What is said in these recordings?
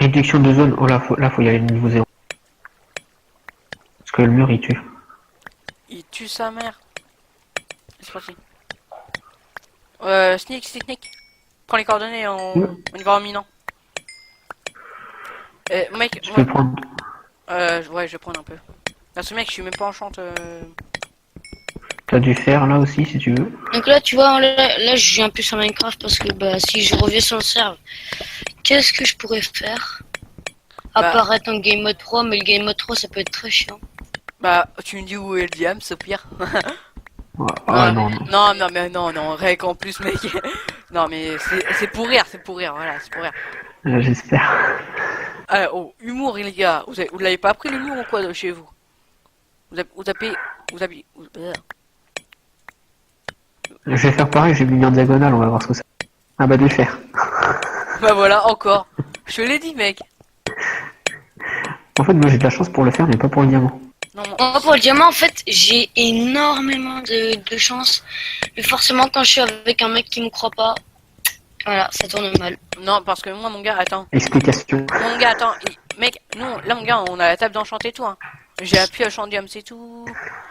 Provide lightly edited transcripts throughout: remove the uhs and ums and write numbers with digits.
Réduction de zone. Oh là, faut y aller niveau 0. Parce que le mur il tue. Il tue sa mère. C'est parti. Sneak. Prends les coordonnées, on y va en minant. Mec, Je moi, peux prendre. ouais, je vais prendre un peu. Là, ce mec, je suis même pas en chante. T'as du fer là aussi si tu veux. Donc là, tu vois, là, je viens plus sur Minecraft parce que bah, si je reviens sur le serve, qu'est-ce que je pourrais faire? À Bah. part être en Game Mode 3, mais le Game Mode 3, ça peut être très chiant. Bah, tu me dis où est le diam, c'est pire. Ah Ouais. non. Non, rec en plus, mec. Non, mais c'est pour rire, voilà, c'est pour rire. J'espère. Oh, humour, les gars. Vous l'avez pas appris l'humour ou quoi de chez vous? Vous tapez. Je vais faire pareil, j'ai mis en diagonale, on va voir ce que ça. Ah bah du fer. Bah voilà, encore. Je te l'ai dit, mec. En fait, moi j'ai de la chance pour le fer, mais pas pour le diamant. Non, Moi, pour le diamant, en fait, j'ai énormément de chance. Mais forcément, quand je suis avec un mec qui me croit pas, voilà, ça tourne mal. non, parce que moi, mon gars, attends. Explication. Mon gars, attends. Mec, nous, là, mon gars, on a la table d'enchanter et tout, hein. J'ai appuyé à Chandium, c'est tout.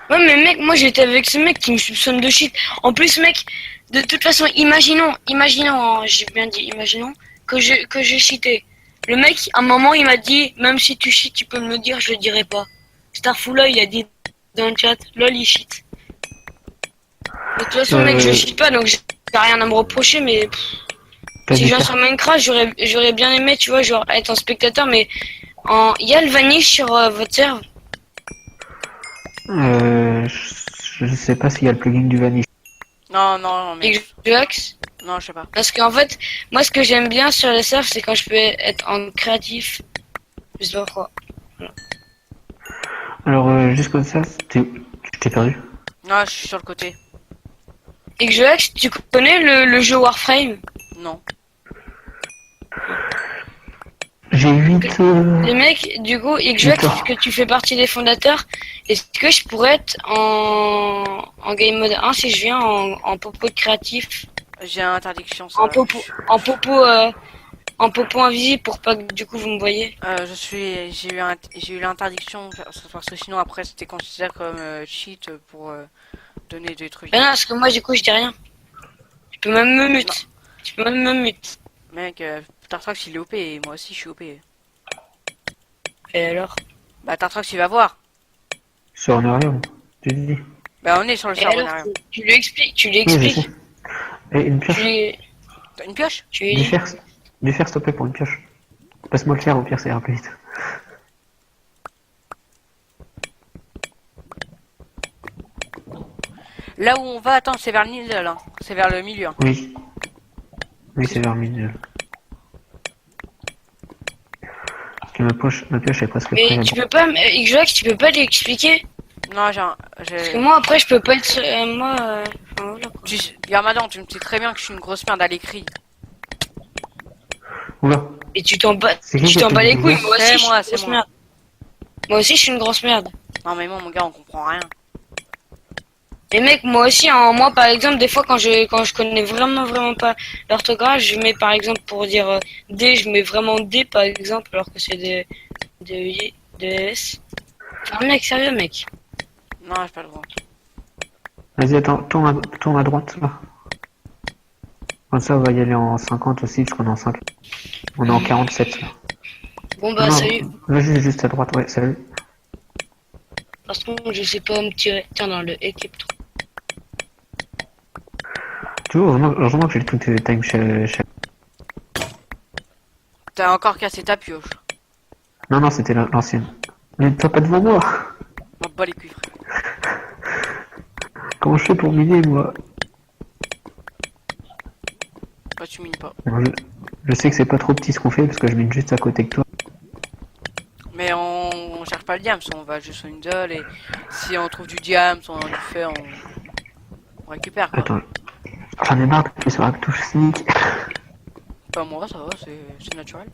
Ouais, mais mec, moi j'étais avec ce mec qui me soupçonne de shit. En plus, mec, de toute façon, imaginons, hein, j'ai bien dit, imaginons que j'ai cheaté. Le mec, à un moment, il m'a dit, même si tu cheats, tu peux me le dire, je le dirai pas. Starfula, il a dit dans le chat, lol, il cheat. De toute façon, mec, je cheat pas, donc j'ai rien à me reprocher, mais si je viens sur Minecraft, j'aurais bien aimé, tu vois, genre être en spectateur, mais il y a le vanille sur votre serve. Je sais pas s'il y a le plugin du vanille. Non, mais. Et je axe. Non, je sais pas. Parce qu'en fait, moi ce que j'aime bien sur les servs, c'est quand je peux être en créatif. Je sais pas pourquoi. Alors, juste comme ça, je t'ai perdu. Non, je suis sur le côté. Et que je axe, tu connais le jeu Warframe? Non. J'ai 8. Les mecs, du coup, et que je axe, que tu fais partie des fondateurs, est-ce que je pourrais être en game mode 1 si je viens en popo de créatif? J'ai interdiction, ça. En popo invisible pour pas que du coup vous me voyez. J'ai eu l'interdiction parce que sinon après c'était considéré comme cheat pour donner des trucs. Ben non, parce que moi du coup je dis rien. Tu peux même me mute. Non. Tu peux même me mute. Mec, Tartrax il est OP et moi aussi je suis OP. Et alors? Bah Tartrax il va voir. Sur Unreal, tu dis. Bah on est sur le serveur. Alors, tu lui expliques, Oui, et une pioche. T'as une pioche? Du fer, s'il te plaît pour une pioche. Passe-moi le fer, au pire ça ira plus vite. Là où on va, attends, c'est vers le middle, hein. C'est vers le milieu. Hein. Oui. Oui, c'est vers le milieu. Ma pioche est presque prête. Mais tu peux pas, Xbox, tu peux pas lui expliquer? Non, Parce que moi après je peux pas être. Voilà, quoi. Garmadon, tu me sais très bien que je suis une grosse merde à l'écrit. Oula. Et tu t'en bats C'est les couilles, moi aussi. C'est moi. Merde. Moi aussi je suis une grosse merde. Non mais moi mon gars on comprend rien. Et mec, moi aussi, hein, moi par exemple, des fois quand je connais vraiment pas l'orthographe, je mets par exemple pour dire D, je mets vraiment D par exemple, alors que c'est des S. Ah mec, sérieux mec. Non, j'ai pas le droit. Vas-y, attends, tourne à droite là. Comme ça, on va y aller en 50 aussi, parce qu'on est en 5. On est en 47 là. Bon bah non, salut. Vas-y, juste à droite, ouais, salut. Parce que je sais pas me tirer. Tiens, dans le équipe 3. Tu vois, heureusement que j'ai le truc de time share. T'as encore cassé ta pioche. Non, c'était l'ancienne. Mais toi pas devant moi. M'en bats les couilles, frère. Comment je fais pour miner, moi? Bah tu mines pas. Je sais que c'est pas trop petit ce qu'on fait, parce que je mine juste à côté de toi. Mais on cherche pas le diams, on va juste sur une doll et si on trouve du diams, on du fer, on récupère quoi. Attends, j'en ai marre de faire sur la touche sneak. Pas moi, ça va, c'est naturel.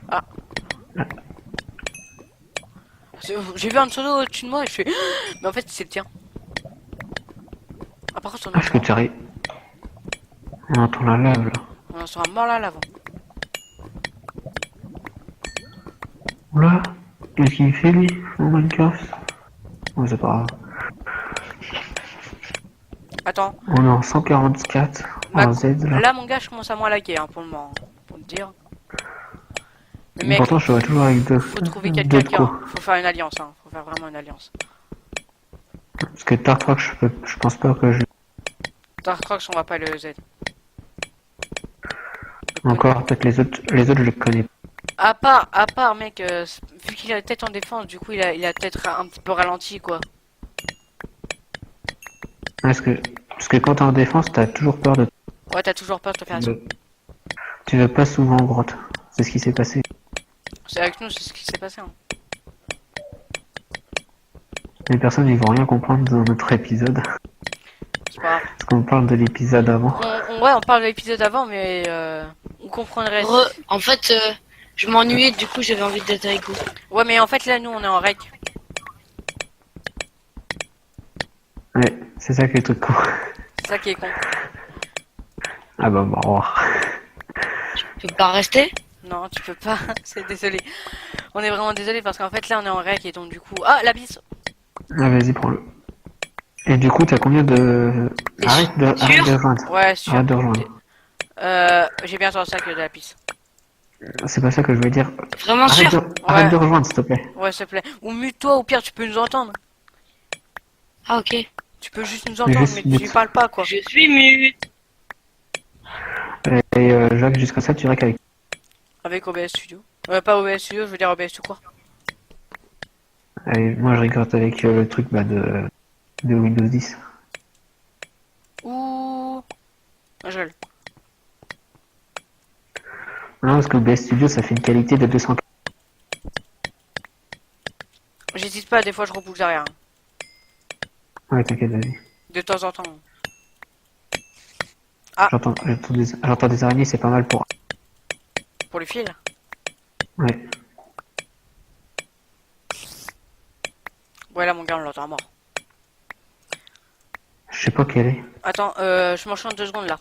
Ah. J'ai vu un pseudo au-dessus de moi et je fais mais en fait c'est le tien. Ah par contre on Est-ce que tu arrives? On entend la lave là. on sera mort là l'avant. Oula, qu'est-ce qu'il fait lui en Minecraft? Oh, c'est pas grave. Attends. On est en 144 Bah, en Z là. là, mon gars, je commence à moins laguer hein, pour le moment. Pour te dire. Mais mec, Pourtant, je serais toujours avec faut trouver deux de quelqu'un. co. Faut faire une alliance. Hein. Faut faire vraiment une alliance. Parce que Tartrock, je pense pas que je. Dark Rocks, on va pas le Z. Encore, peut-être les autres, je les connais pas. À part, mec, vu qu'il a la tête en défense, du coup, il a peut-être un petit peu ralenti, quoi. Parce que quand t'es en défense, t'as toujours peur de. Ouais, t'as toujours peur de te faire attirer. Tu vas pas souvent en grotte. C'est ce qui s'est passé. C'est avec nous, c'est ce qui s'est passé. Hein. Les personnes, ils vont rien comprendre dans notre épisode. C'est pas grave. Parce qu'on parle de l'épisode avant. Ouais, on parle de l'épisode avant, mais on comprendrait. En fait, je m'ennuyais, du coup j'avais envie d'être avec vous. Ouais, mais en fait, là, nous, on est en rec. Ouais, c'est ça qui est le truc con. C'est ça qui est con. Ah bah, au revoir. Tu peux pas rester? Non, tu peux pas. C'est désolé. On est vraiment désolé parce qu'en fait, là, on est en rec et donc, du coup. Ah, la bise. Ah, vas-y, prends-le. Et du coup, t'as combien de. Arrête de rejoindre. Ouais, sûr. Arrête de rejoindre. J'ai bien entendu ça que de la pisse. C'est pas ça que je voulais dire. Vraiment sûr? Arrête de rejoindre, s'il te plaît. Ouais, s'il te plaît. Ou mute-toi, au pire, tu peux nous entendre. Ah ok. Tu peux juste nous entendre, mais tu parles pas, quoi. Je suis mute. Et Jacques, jusqu'à ça, tu dirais qu'avec. Avec OBS Studio. Pas OBS Studio, je veux dire OBS tout court. Allez, moi, je rigole avec le truc de Windows 10. Ouh. Je le. Non, parce que OBS Studio, ça fait une qualité de 200. J'hésite pas, des fois, je repousse derrière. Hein. Ouais, t'inquiète, vas-y. De temps en temps. J'entends des araignées, c'est pas mal pour. Pour le fil. Ouais. Ouais, là, mon gars, on l'entend à mort. Je sais pas quelle est. Attends, je m'enchaîne 2 secondes, là.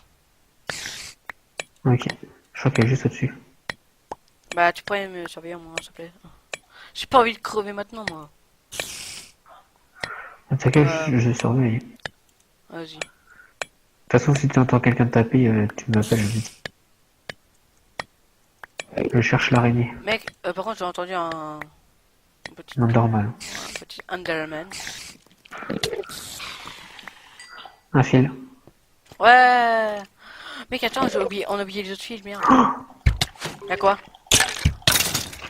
Ok. Je crois qu'elle est juste au-dessus. Bah, tu pourrais me surveiller, moi, s'il te plaît. J'ai pas envie de crever maintenant, moi. T'inquiète, je surveille. Vas-y. De toute façon, si tu entends quelqu'un taper, tu m'appelles vite. Je cherche l'araignée. Mec, par contre, j'ai entendu un petit... Non, normal. Un petit Underman. Un fil. Ouais. Mec, attends, on a oublié les autres fils, merde. Y'a quoi?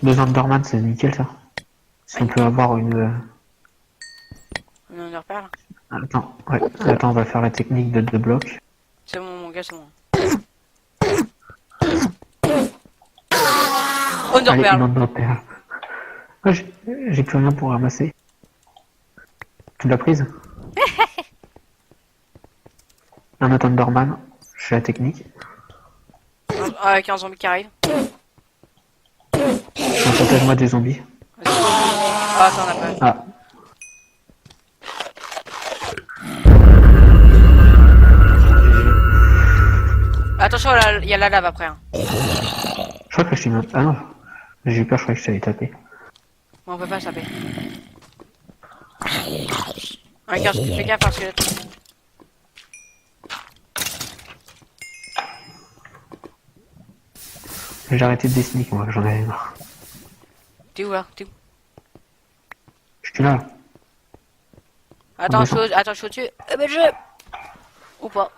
2 Enderman, c'est nickel ça. Si on peut avoir une. Une Underpearl. Attends, ouais. Attends, on va faire la technique de 2 blocs. C'est bon, mon gars, c'est bon. Allez, une Underpearl. Enderpearl. Ah, j'ai plus rien pour ramasser. Tu l'as prise? Un autre Enderman. Je fais la technique. Avec un zombie qui arrive. Protège-moi des zombies. Ah, t'en as pas. Ah. Attention, il y a la lave après. Hein. Je crois que je t'ai mis. Ah non. J'ai eu peur, je croyais que je t'avais tapé. Bon, on peut pas saper. Fais gaffe parce que... J'ai arrêté de dessiner, moi, j'en avais marre. T'es où là? T'es où? Je suis là. Attends, je suis au-dessus. MG. Ou pas.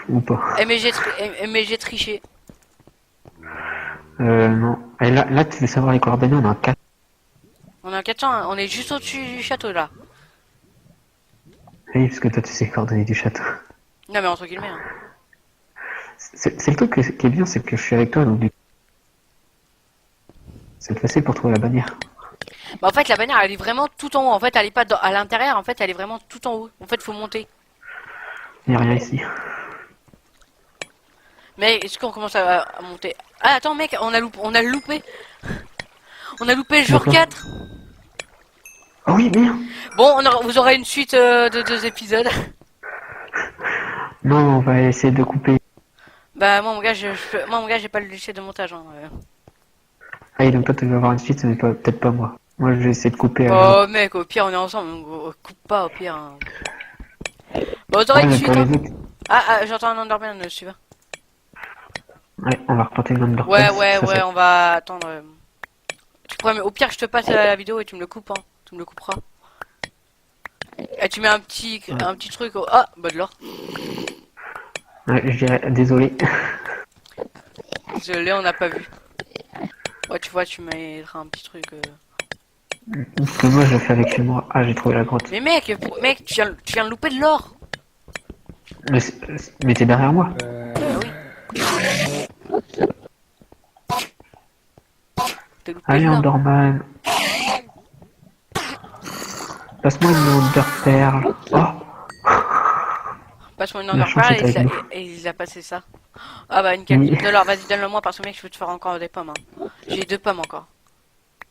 Ou pas. MG triché. Non. Et là, tu veux savoir les coordonnées, on a 4. On est en 400, hein. On est juste au-dessus du château là. Oui, parce que toi, tu sais les coordonnées du château. Non mais entre guillemets. Hein. C'est le truc qui est bien, c'est que je suis avec toi, donc c'est facile pour trouver la bannière. Bah en fait la bannière elle est vraiment tout en haut. En fait elle est pas à l'intérieur, en fait elle est vraiment tout en haut. En fait faut monter. Il n'y a rien ici. Mais est-ce qu'on commence à monter? Ah attends mec, on a loupé. On a loupé le jour D'accord. 4. Oh oui, merde. Bon, vous aurez une suite de 2 épisodes. Non, on va essayer de couper. Bah moi mon gars, j'ai pas le logiciel de montage. Hein. Ah, et donc toi, tu vas avoir une suite, mais peut-être pas moi. Moi, je vais essayer de couper. Oh mec, au pire on est ensemble, on coupe pas au pire. Hein. Bon, t'aurais Ouais, une mais suite. pour Hein. les autres. J'entends un Enderman, tu vas. Ouais, on va retenter le Undertale. Ouais, on va attendre. Tu pourrais, au pire, je te passe la vidéo et tu me le coupes, hein. Tu me le couperas. Et tu mets un petit truc au... Ah, bah de l'or. Ouais, je dirais désolé. Désolé, on n'a pas vu. Ouais, tu vois, tu mettras un petit truc. Parce que moi, je le fais avec chez moi. Ah, j'ai trouvé la grotte. Mais mec, tu viens de louper de l'or. Mais t'es derrière moi. Ah oui. T'as loupé Allez, de l'or. Enderman. Passe-moi une Enderpearl. Oh, Passe-moi une La chance Enderpearl est avec nous. et il a passé ça. Ah bah nickel. Oui. De l'or, vas-y, donne-le moi parce que mec, je veux te faire encore des pommes. Hein. J'ai 2 pommes encore.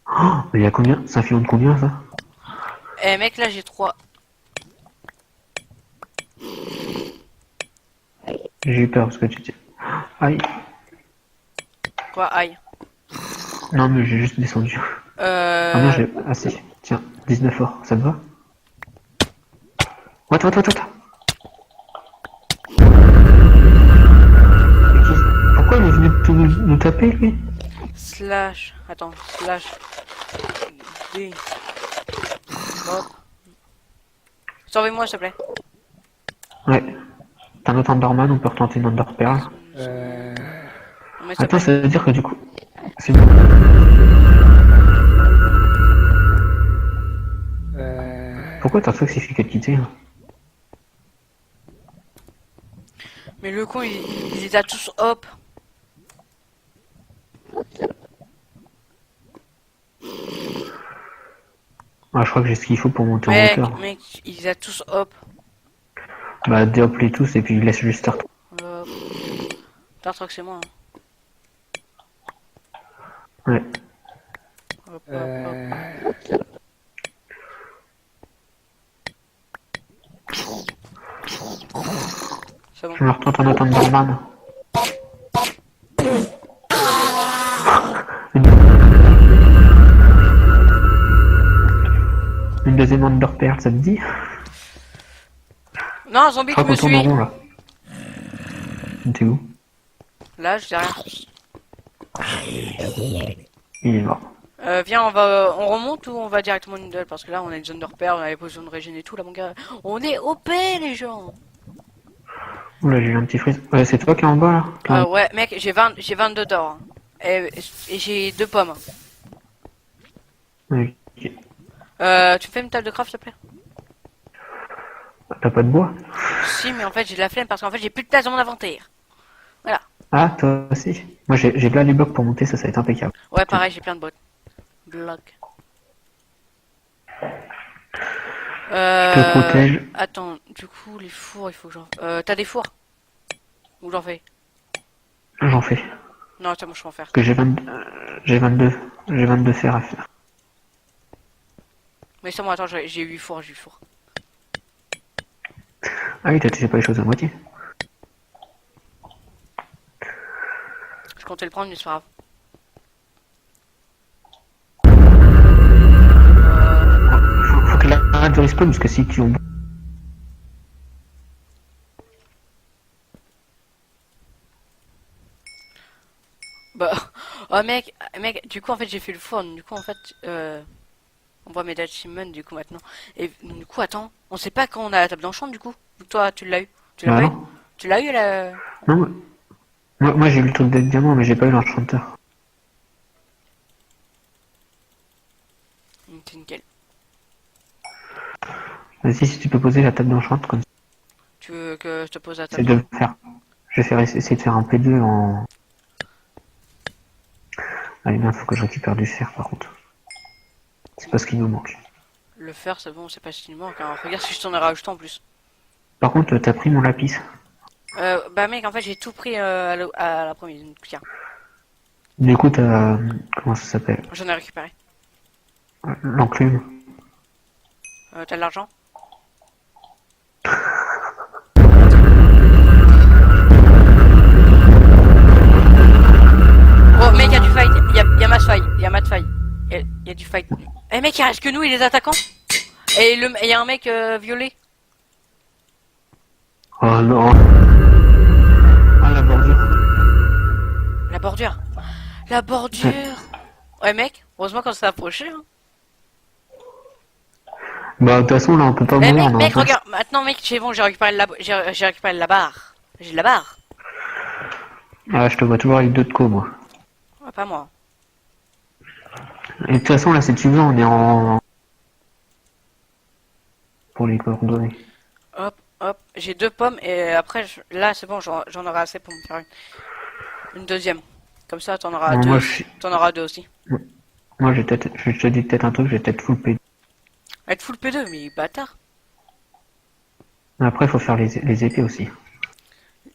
oh, mais il y a combien? C'est un filon de combien, ça? Eh mec, là j'ai 3. J'ai eu peur parce que tu dis. Aïe. Quoi, aïe. Non, mais j'ai juste descendu. Ah non, j'ai. Ah si. Tiens, 19 or, ça te va? What. Pourquoi il est venu nous taper, lui? Slash. Attends, slash. D. Hop. Sauve-moi, s'il te plaît. Ouais. T'as un autre Enderman, on peut retenter une Enderpearl. Non, mais s'il te Attends, plaît. ça veut dire que du coup. C'est bon. Pourquoi t'as toxifié que de quitter hein? Mais le con, il les a tous hop. Ah, je crois que j'ai ce qu'il faut pour monter en Mec, hauteur. mec, il les a tous hop. Bah, déhop-les tous et puis laisse juste start. Hop. T'as que c'est moi. Hein. Ouais. Hop, hop. C'est bon. Je me retente un autre Enderman. Une deuxième Enderpearl, ça te dit? Non, un zombie Je crois qui me qu'on tourne en suit. rond là. T'es où? Là, je dis rien. Il est mort. Viens, on remonte ou on va directement une duel parce que là on a une zone de repère, on a les positions de régène et tout là mon gars. On est OP les gens. Oula, j'ai eu un petit freeze. Ouais, c'est toi qui es en bas là? Ouais mec, j'ai 22 d'or. Hein. Et j'ai 2 pommes. Ok. Tu me fais une table de craft s'il te plaît? T'as pas de bois? Si mais en fait j'ai de la flemme parce qu'en fait j'ai plus de place dans mon inventaire. Voilà. Ah, toi aussi? Moi j'ai là les blocs pour monter, ça va être impeccable. Ouais pareil j'ai plein de bottes. Bloc. Je te protège. Attends, du coup les fours il faut que j'en... t'as des fours? Ou j'en fais? J'en fais. Non c'est bon je peux en faire. Parce que j'ai 22 fers à faire. Mais c'est bon attends j'ai 8 fours, Ah oui, t'as pas les choses à moitié. Je comptais le prendre mais c'est pas grave. Faut que l'arrête de respawn parce que si tu en... Bah, oh mec, du coup en fait j'ai fait le four, du coup en fait, on voit mes achievements du coup maintenant. Et du coup attends, on sait pas quand on a la table d'enchant du coup. Toi tu l'as eu, tu l'as Bah pas eu? non. Tu l'as eu la... Non, moi j'ai eu le truc d'être diamant mais j'ai pas eu l'enchanteur. C'est nickel. Vas-y, si tu peux poser la table d'enchant comme ça. Tu veux que je te pose la C'est table de le faire. Je vais essayer de faire un P2 en... Allez, merde, faut que je récupère du fer par contre. C'est pas ce qui nous manque. Le fer c'est bon, c'est pas ce qu'il manque. Hein. Regarde si je t'en ai rajouté en plus. Par contre, t'as pris mon lapis. Bah mec en fait j'ai tout pris à la première, donc tiens. Du coup, t'as... Comment ça s'appelle? J'en ai récupéré. L'enclume. T'as de l'argent? Oh mec, y'a du fight, y'a mass fight, y a du fight. Eh mec, il reste que nous et les attaquants. Et il y a un mec violet. Oh non. Ah, la bordure. La bordure. La bordure. Ouais mec, heureusement qu'on s'est approché. Hein. Bah, de toute façon, là, on peut pas Eh mourir. mec, on est en mec, face. regarde. Maintenant mec, c'est bon, j'ai récupéré j'ai récupéré la barre. J'ai de la barre. Ah, je te vois toujours avec 2 de co, moi. Ouais, pas moi. Et de toute façon, là, si tu veux, on est en... Pour les coordonnées. Hop, hop. J'ai 2 pommes et après, là c'est bon, j'en aurai assez pour me faire une deuxième. Comme ça, t'en auras Non, deux. moi, T'en auras deux aussi. moi, je te dis peut-être un truc, j'ai peut-être full P. Être full P2, mais bâtard. Après, faut faire les épées aussi.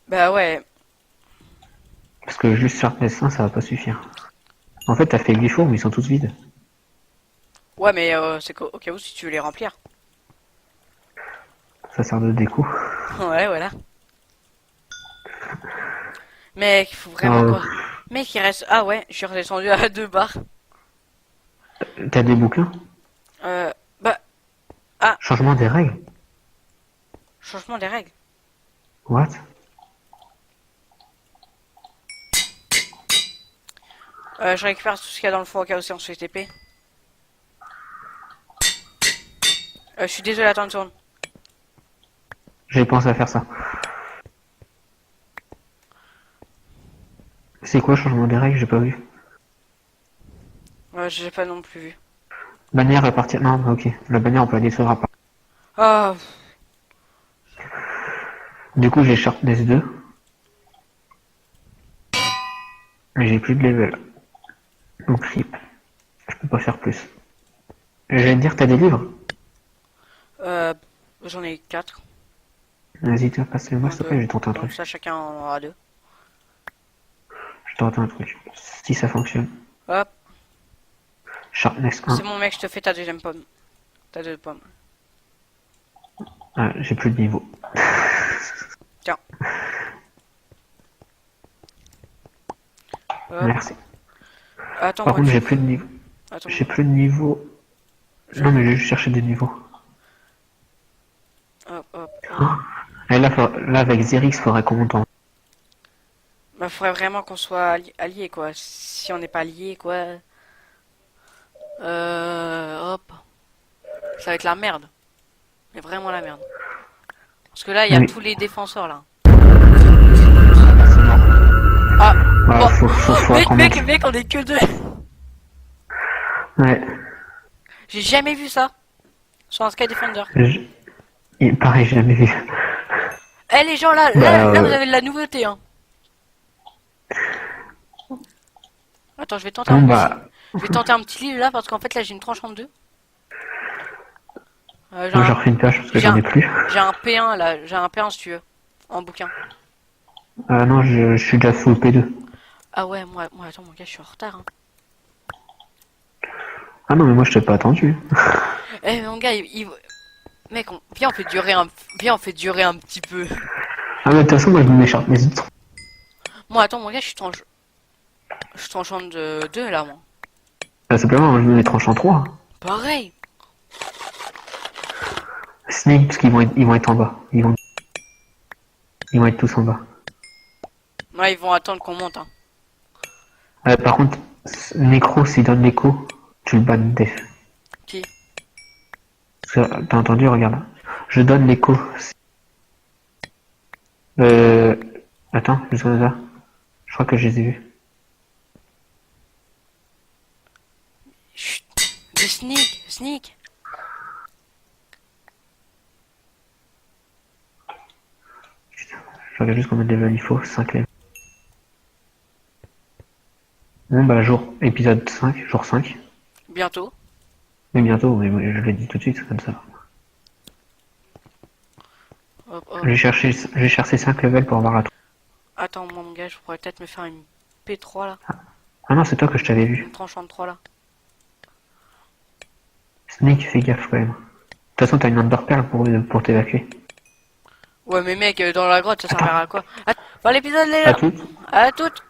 Bah ouais. Parce que juste Sharpness 1, ça va pas suffire. En fait, t'as fait 8 fours, mais ils sont tous vides. Ouais, mais c'est au cas où si tu veux les remplir. Ça sert de déco. Ouais, voilà. Mec, il faut vraiment Euh, quoi. Mec, il reste. Ah ouais, je suis redescendu à 2 barres. T'as des bouquins? Bah, Changement des règles? changement des règles. What? Je récupère tout ce qu'il y a dans le four au cas où si on se fait TP. Je suis désolé, attends une seconde. J'ai pensé à faire ça. C'est quoi changement des règles? J'ai pas vu. J'ai pas non plus vu. Bannière à partir... Non, ok. La bannière, on peut la détruire à part. Ah, Du coup, j'ai Sharpness 2. Mais j'ai plus de level. Donc, rip. Je peux pas faire plus. J'allais te dire, t'as des livres? j'en ai 4. Vas-y, tiens, passe-les-moi, s'il te plaît, je vais tenter un Donc truc. ça, chacun en aura 2. Je tente un truc. Si ça fonctionne. Hop, Sharpness 1. c'est bon mec, je te fais ta deuxième pomme. Ta 2 pommes. Ah, j'ai plus de niveau. Tiens. Hop. Merci. Attends, Par moi, contre, j'ai plus de niveau. Attends. J'ai plus de niveau. Non, mais j'ai juste cherché des niveaux. Hop, hop. Et là, là avec Zerix, faudrait qu'on monte en... Bah, faudrait vraiment qu'on soit alliés, quoi. Si on n'est pas alliés, quoi. Hop. Ça va être la merde. Mais vraiment la merde. Parce que là, il y a Oui. tous les défenseurs, là. C'est mort. Ah, Ouais, bon. faut Mec, qu'on mec, monte. mec, on est que 2. Ouais. J'ai jamais vu ça. Sur un Sky Defender. Pareil, j'ai jamais vu. Eh, les gens, là, Bah, là, vous avez de la nouveauté, hein. Attends, je vais tenter Bon, un petit... bah, Je vais tenter un petit livre, là, parce qu'en fait, là, j'ai une tranche en 2. J'ai moi, je un... refais une page parce que j'ai j'en un- ai plus. j'ai un P1, là. J'ai un P1, si tu veux. En bouquin. Non, je suis déjà full P2. Ah ouais, moi, attends, mon gars, je suis en retard, hein. Ah non, mais moi, je t'ai pas attendu. Eh, mon gars, Mec, viens, on fait durer un petit peu. Ah, mais de toute façon, moi, je me mets Sharpness 2. Moi, attends, mon gars, je suis tranchant de 2, là, moi. Simplement, moi, je me mets tranche en 3. Pareil. Sneak, parce ils vont être en bas. Ils vont être tous en bas. Ouais, ils vont attendre qu'on monte, hein. Par contre, Necro, s'il donne l'écho, tu le bannes def. Qui? T'as entendu? Regarde. Je donne l'écho. Attends, je suis là. Je crois que je les ai vus. Chut. Des sneak. Je regarde juste combien de level il faut. 5 levels. Bon, bah, épisode 5, jour 5. Bientôt. Mais bientôt, mais je le dis tout de suite, comme ça. Hop, hop. J'ai cherché 5 levels pour avoir la... Attends, moi, mon gars, je pourrais peut-être me faire une P3, là. Ah non, c'est toi que je t'avais vu. Une tranchant de 3, là. Sneak, fais gaffe quand même. De toute façon, t'as une Underpearl pour t'évacuer. Ouais, mais mec, dans la grotte, ça servira à quoi? Bon, l'épisode, les À gars. tout. À toutes.